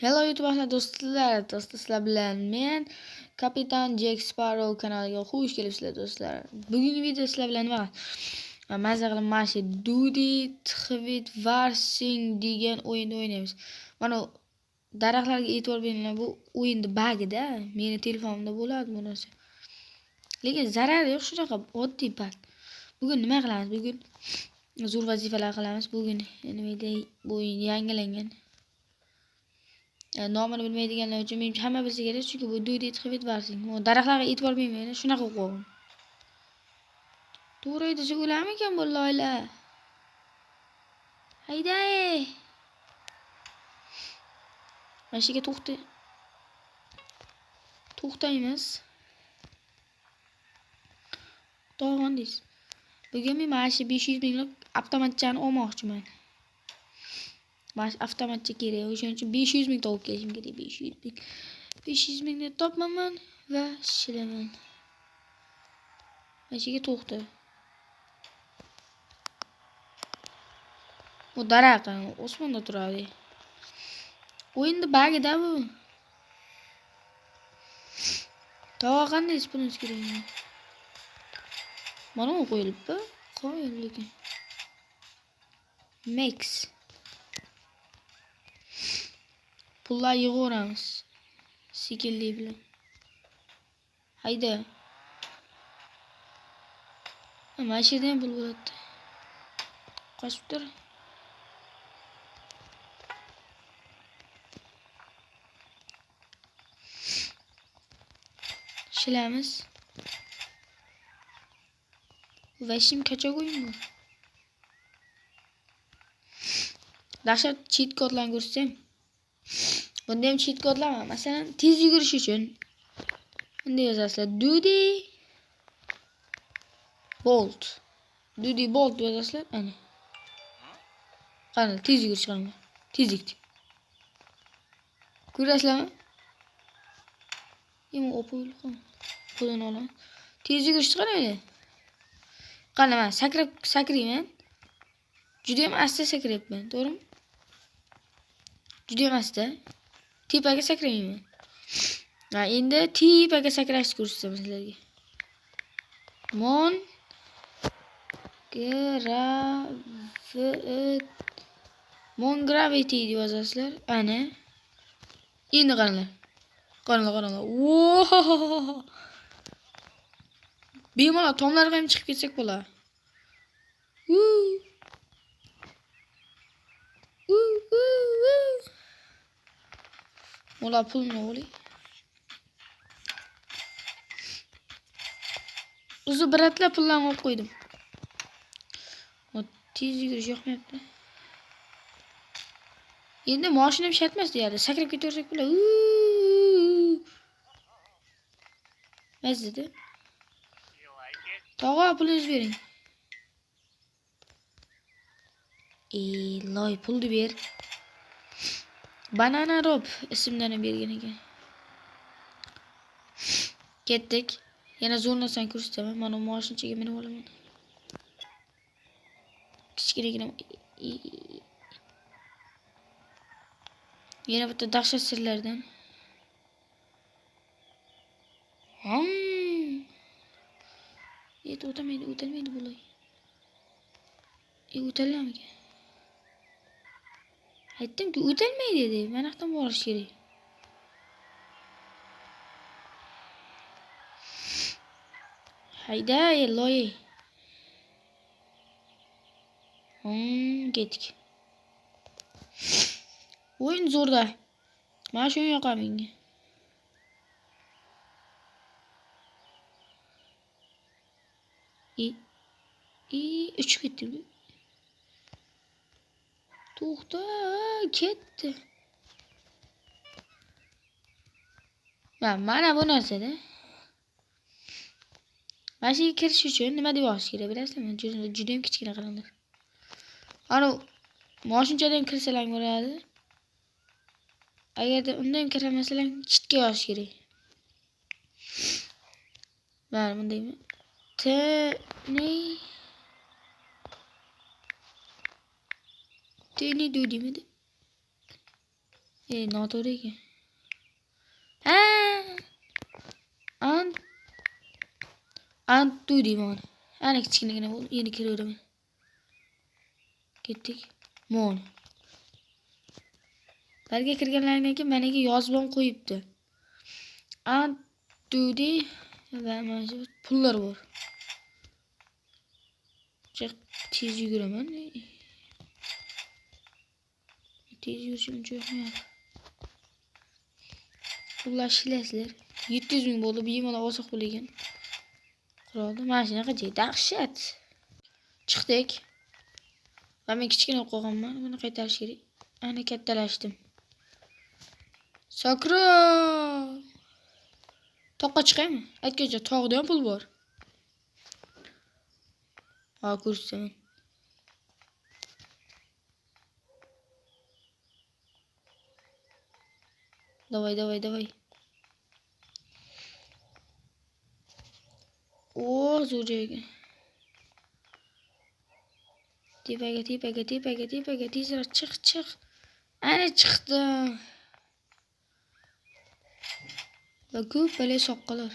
Hello YouTube ahli do'stlar, sizlar bilan men Kapitan Jack Sparrow kanaliga xush kelibsizlar do'stlar. Bugungi video sizlar bilan maza qilib mana shu Duty Twit Varsing degan o'yinni o'ynaymiz. Mana daraxtlarga e'tibor beringlar, bu o'yinning bug'ida, meni telefonimda bo'ladi bu narsa. Lekin zarari yo'q, shunaqa oddiy bug. Bugun nima qilamiz? Bugun zo'r vazifalar qilamiz. Bugun nimada bu o'yin yangilangan. Nomini bilmaydiganlar uchun men hamma bilsa kerak, chunki bu Duty Twit Varsing. Daraxtlarga e'tibor bermayman, shunaqa qo'ydim. To'g'ri desa o'larmikan bu loyla? Hayday. Mashiga to'xtaymiz. To'g'rindingiz. Bugun men mana shu 500 minglik avtomatchani olmoqchiman. Mana avtomatcha kerak. O'shaning uchun 500 ming topib kelishim kerak. 500 mingni topaman va shilaman. Mashiga to'xta. Bu daraxt osmonda turadi. O'yinda bug'ida bu. Tog'a qanday spinus kerak? Mana u qo'yilibdi. Qo'yilgan. Max. Pullar yig'oramiz. Sekinlik bilan. Hayda. Mana shu yerda ham pul bo'ladi. Qochib tur. Shilamiz. Va shim kachoq o'yin bu. Dahshat cheat kodlarni ko'rsam. Bunda ham cheat kodlar bor. Masalan, tez yugurish uchun bunday yozasizlar. Duty Bolt yozasizlar. Ana. Qani tez yugurish qilma. Tezlik. Ko'rasizlarmi? Yem o'pil qol. Qo'lini olaman. Tez yugurish qilmaydi. Qani men sakrayman. Juda ham asta sakrayapman, to'g'rimi? Juda ham asta. Tepaga sakrayman. Ha, endi tepaga sakrashni ko'rsataman sizlarga. Mon gravity deb yozasizlar. Ana. Endi qaranglar. Qaranglar. Vooo! Bemalol tomlarga ham chiqib ketsak bo'ladi. Mola pulni o'li. O'zi biratlab pullarni olib qo'ydim. O tez yugurish yoqmayapti. Endi mashinam shartmas deyadi. Sakrab ketaversak bo'ladi. Mazida. Tog'a pulingizni bering. Loy pulni ber. Banana Rob ismdan bergan ekan. Ketdik. Yana zo'r narsani ko'rsataman. Mana mashinchaga minib olaman. Kichkinagina. Yana bitta dahshat sirlardan. O'talmaydi bo'lay. O'talamidi. Aytdim-ku, o'talmaydi dedi. Mana yoqdan borish kerak. Hayda, loy. Ketdik. O'yin zo'rda. Mana shu yoqaman menga. Uchib ketdim. To'xta, ketdi. Mana bu narsada. Mashiga kirish uchun nima deb yozish kerak bilasizmi? Juda ham kichkina qilinglar. Ana mashinchadan kirsalar bo'ladi. Agarda undan ham kiramasalar, chitga yozish kerak. Mana bundaymi? Teni dudimidi. Noto'g'ri ekan. Ha! Antu deyman. Ana kichkinagina bo'ldi. Endi kiraveraman. Ketdik. Mon. Barga kirganlardan keyin menga yozib ham qo'yibdi. Antudi va mana shu pullar bor. Tez yuguraman. Tez yurishim yo'qmi? Pullar shilasizlar. 700 ming bo'ldi. Bemalol olsak bo'lagan. Qurolni mashina qildik. Dahshat. Chiqdik. Va men kichkina qo'yganman. Buni qaytarish kerak. Ana kattalashdim. Sakra! Toqqa chiqaymi? Aytgancha tog'da ham pul bor. Ha, ko'rsaman. Давай. O, zo'r joyga. Tepaga, tezroq chiq. Ana chiqdim. Va ko'p balay soqqalar.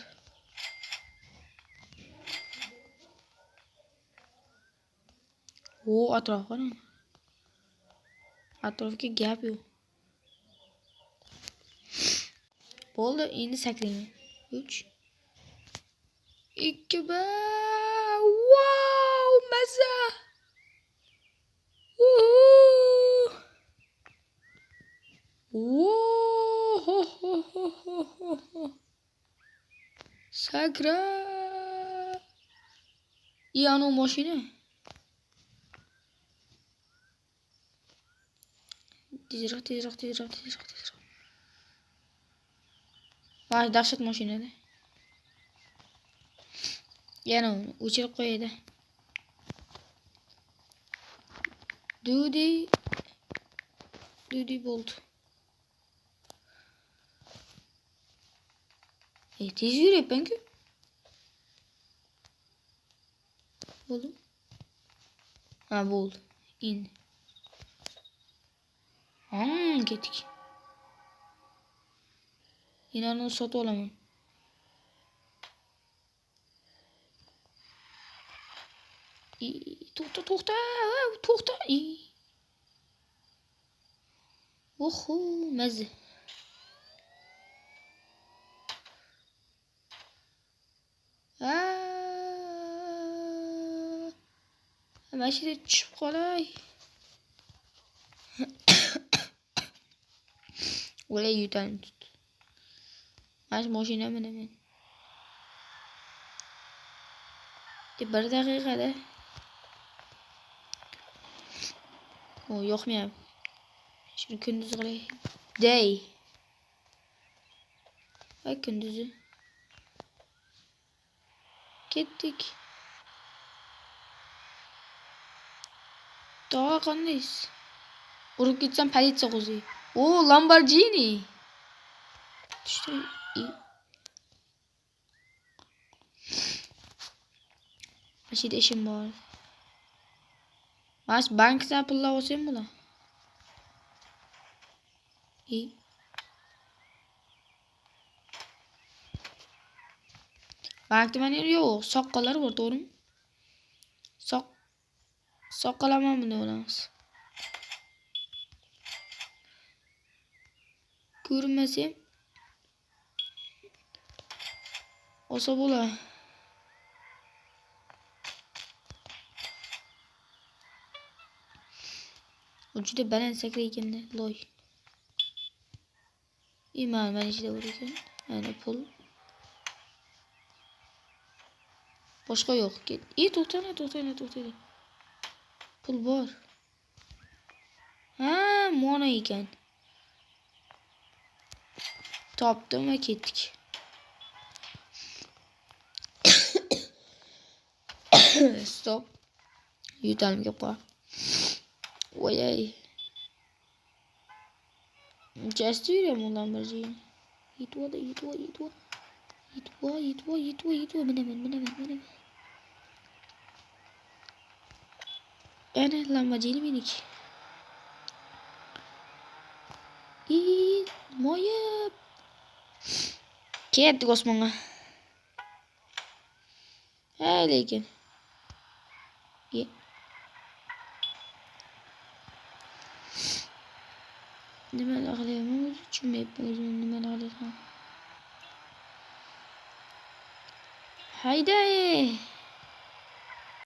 O, atrofga gap yo'q. Bo'ldi, endi sakrayman. 3 2 Wow, maza. Sakra. Ano mashina. Tezroq. Vay, dahshat mashinada. Yana o'chirib qo'yadi. Dudi bo'ldi. Tez yurayapman-ku. Bo'ldi. Ha, bo'ldi. Endi. Ketdik. Yine sotib olaman. To'xta. Oho, mazza. Mashina tushib qolay. O'lay yutan tut. Mashina minaman. Bir daqiqada. O, yo'qmayapti. Shuni kunduz qilay. Day. Ay, kunduzi. Ketdik. Daha qandaysiz? Urib ketsam politsiya qo'zi. O, Lamborghini. Tushdi. Mashida ishim bor. Mas bankdan pul olsam bo'la. Bankda mana yo'q, soqqalar bor, to'g'rimi? Soqqalaman buni olamiz. Ko'rinmasam olsa bo'la. O juda baland sakrayganda, loy. Mana ichida bor ekan. Ana pul. Boshqa yo'q. To'xtanglar. Pul bor. Ha, mono ekan. Topdim va ketdik. Stop. Yutalmga qo'y. Voyay. Just yürüyorum ondan beri. Yitva. Menemen. Ana Lamborghini minik. Moyib. Ketdik osmonga. Hey lekin. Nimalar qilyapman? Tushunmayapman o'zim nimalar qilyapman. Hayday.